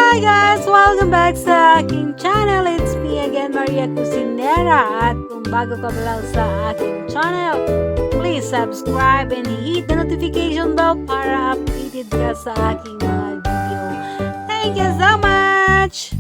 Hi guys! Welcome back sa aking channel. It's me again, Isang Kusinera. At kung bago ka pa lang sa aking channel, please subscribe and hit the notification bell para updated ka sa aking mga video. Thank you so much!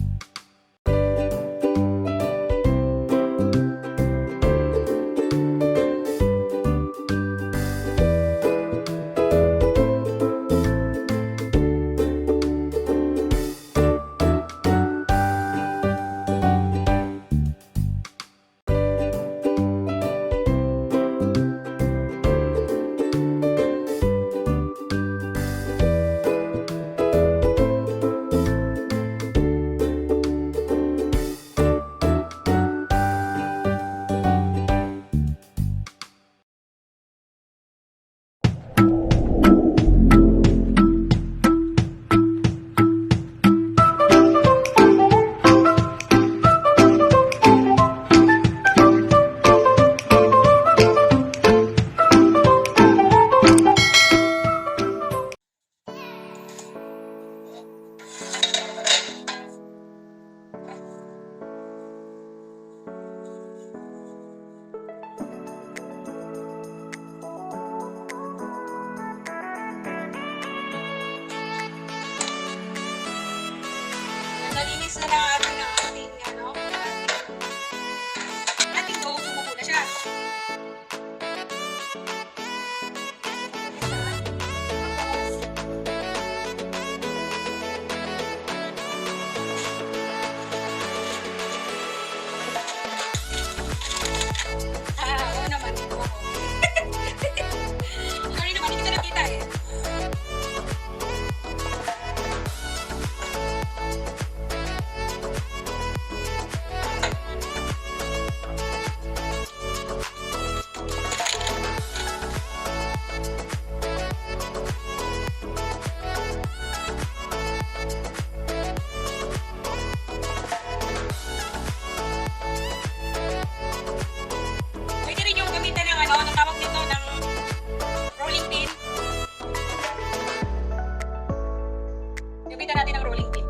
Nalinis na natin ng ating ating dough, tumubo na siya. Oo naman. Sorry naman, hindi ka nakita eh. Pwede rin yung gamitan ng ang tawag nito ng rolling pin. Gamitan natin ng rolling pin.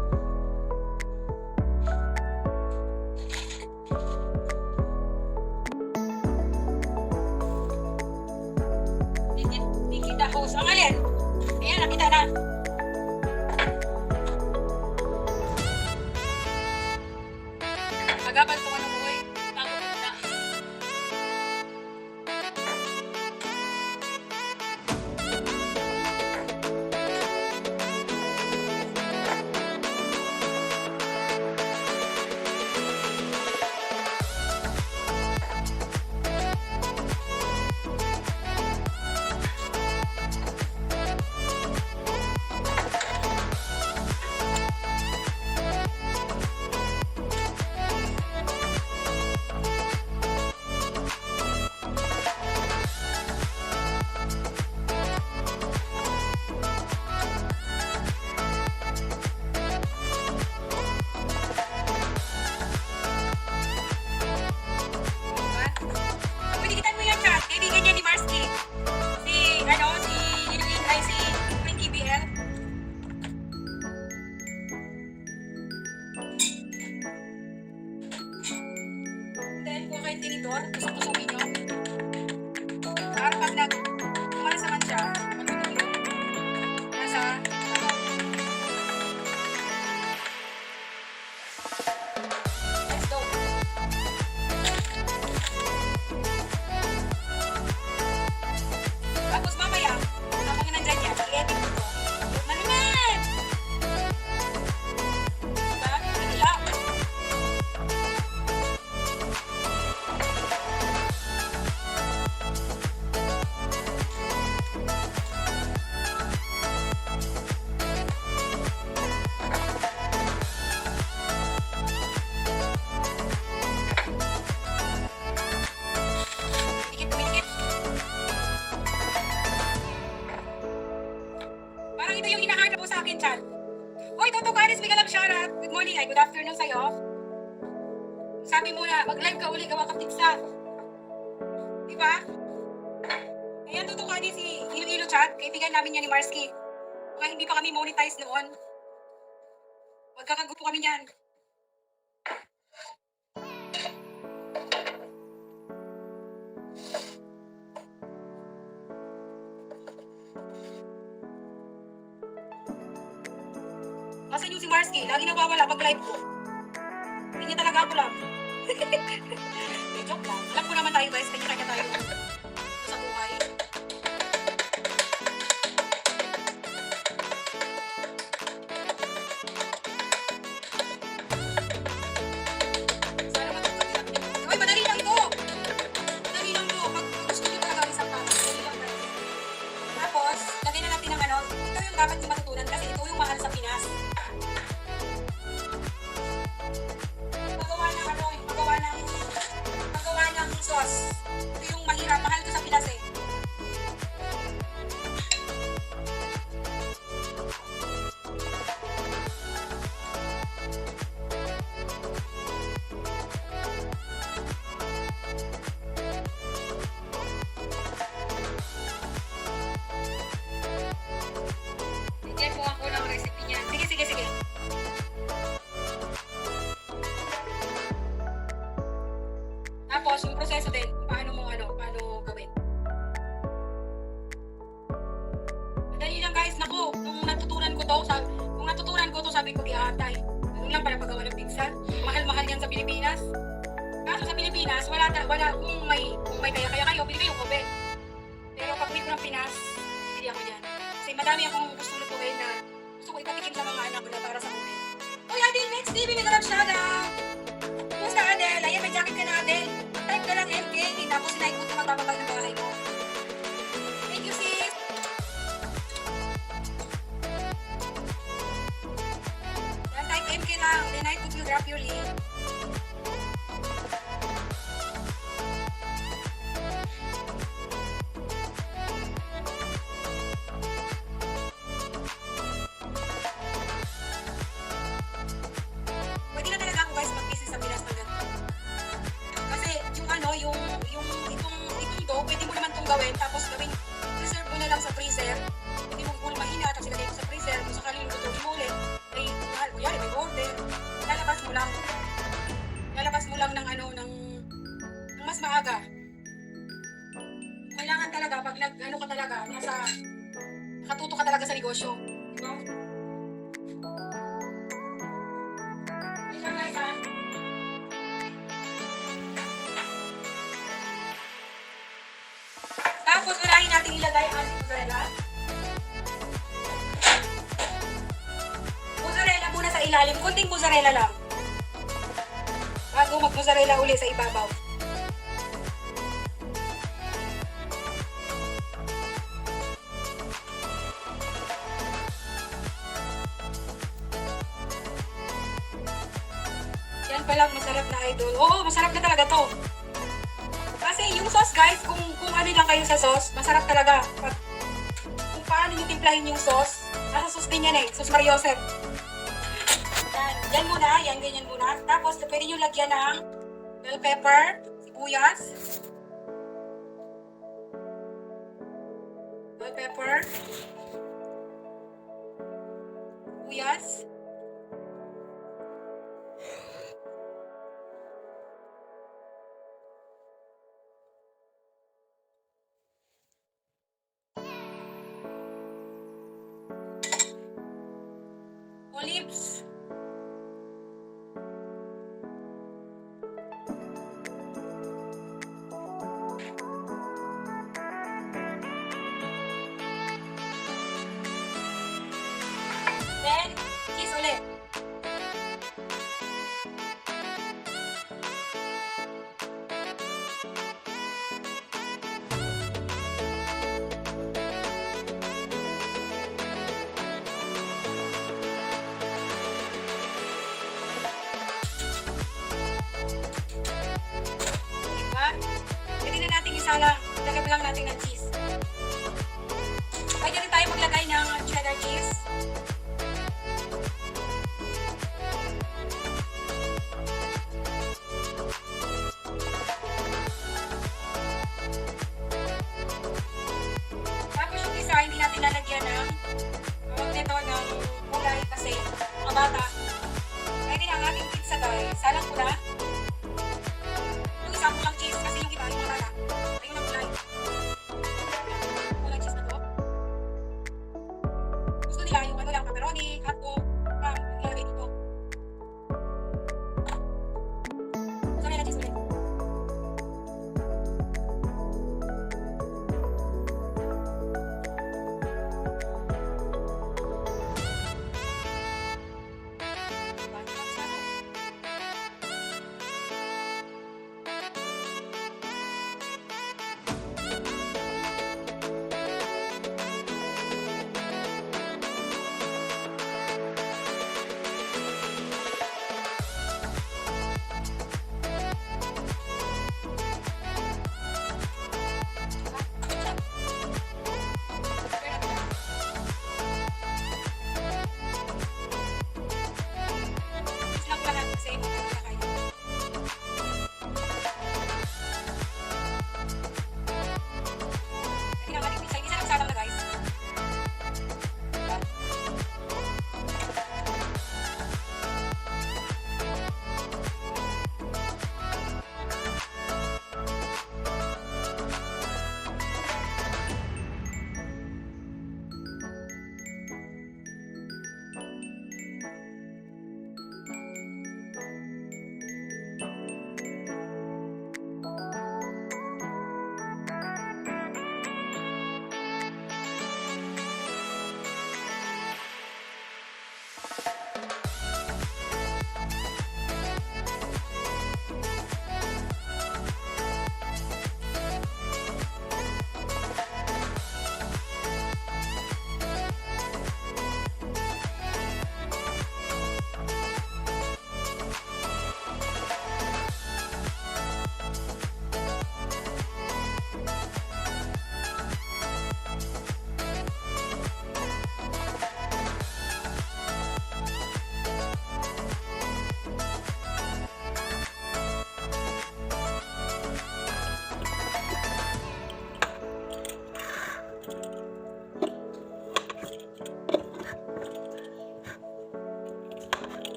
Dikit the hose. Ang alin? Ayan, nakita na. Magapan ko ano boy. Bago na. Pagdikitan mo yan, chat. Kaibigan niya ni Marsky. Si Inuin ay si Pinky BL. Then, kung kayo tinidor, tusok-tusokin nyo. Para pag umalas naman siya, magtutuloy yun. Nasa, let's go. Tapos mamaya, habang nandyan yan, i-edit mo to. Na naman! Diba? Hindi lang. Dikit. Parang ito yung hinahanap mo sa akin, chat. Hoy, Toto Karis, bigla lang shoutout. Good morning, ay good afternoon sa'yo. Sabi mo na, mag-live ka uli, gawa ka tiksa. Diba? Ayan, Toto Karis, si Iloilo chat. Kaibigan namin yan ni Marsky. Kung hindi pa kami monetize noon. Wag Magkakagupo kami niyan. Asan yung si Marsky? Lagi nawawala pag live ko. Hindi niya talaga ako lang. Joke lang. Alam ko naman tayo guys, kanya-kanya tayo sa buhay. Sana matutunan niyo. Uy, madali lang ito! Madali lang ito. Pag gusto niyo talaga isang tama, madali lang guys. Tapos, lagyan na natin ng ano, ito yung dapat niyo matutunan kasi ito yung mahal sa Pinas. Magawa ng sauce. Ito yung mahirap, mahal ko sa Pinas eh. Bigyan mo ako ng recipe niyan. Sige. Tapos, yung proseso din, paano gawin. Madali lang guys, naku, kung natutunan ko to, sabi ko iatay. Ganun lang para paggawa ng pizza. Mahal-mahal yan sa Pilipinas. Kaso sa Pilipinas, wala, kung may kaya kayo, bili kayo oven. Pero pag uwi ko ng Pinas, bili ako yan. Kasi madami akong gusto lutuin na gusto ko ipatikim sa mga anak ko na para sa oven. Uy, Adel, next TV, may ganap siya na. Kumusta Adel? Ayan, may jacket ka na Adel. Type ka lang MK, tapos sinaikot na magbababag ng bahay mo. Thank you, sis! Yan, type MK lang, then I could drop your link. Pwede na talaga ako guys mag-business sa Pinas ng ganito. Kasi itong dough, pwede mo naman itong gawin, tapos preserve mo na lang sa freezer. Hindi mo ulo mainat, tapos ilagay mo sa freezer, kung sakaling lutuin mo ulit, ay mahal mo yan, may order. Lalabas mo lang ng mas maaga. Kailangan talaga, pag nakatuto ka talaga sa negosyo. Diba? Tapos, unahin natin ilagay ang mozzarella. Mozzarella muna sa ilalim. Kunting mozzarella lang. Bago mag-mozzarella uli sa ibabaw. Yan palang masarap na idol. Oo, masarap na talaga to. Kasi yung sauce guys, kung ano lang kayo sa sauce, masarap talaga. Kung paano nyo timplahin yung sauce, nasa sauce din yan eh, sauce Mariosep. Yan muna, ganyan muna. Tapos pwede nyo lagyan ng bell pepper, sibuyas. Bell pepper. Sibuyas. Olives. Then, cheese ulit. Pwede na natin isa lang. Lagyan lang natin ng cheese. Pwede rin tayo maglagay ng cheddar cheese. Tapos yung isa, hindi natin lalagyan ng tawag nito ng gulay kasi mga bata.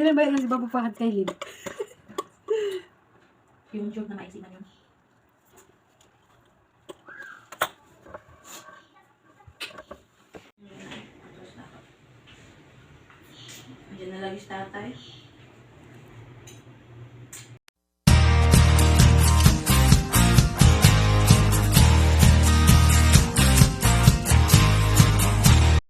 Sino ba yung si Baba Fahad kay Lid? Yung joke na maisipan yun. Diyan na lagi si tatay.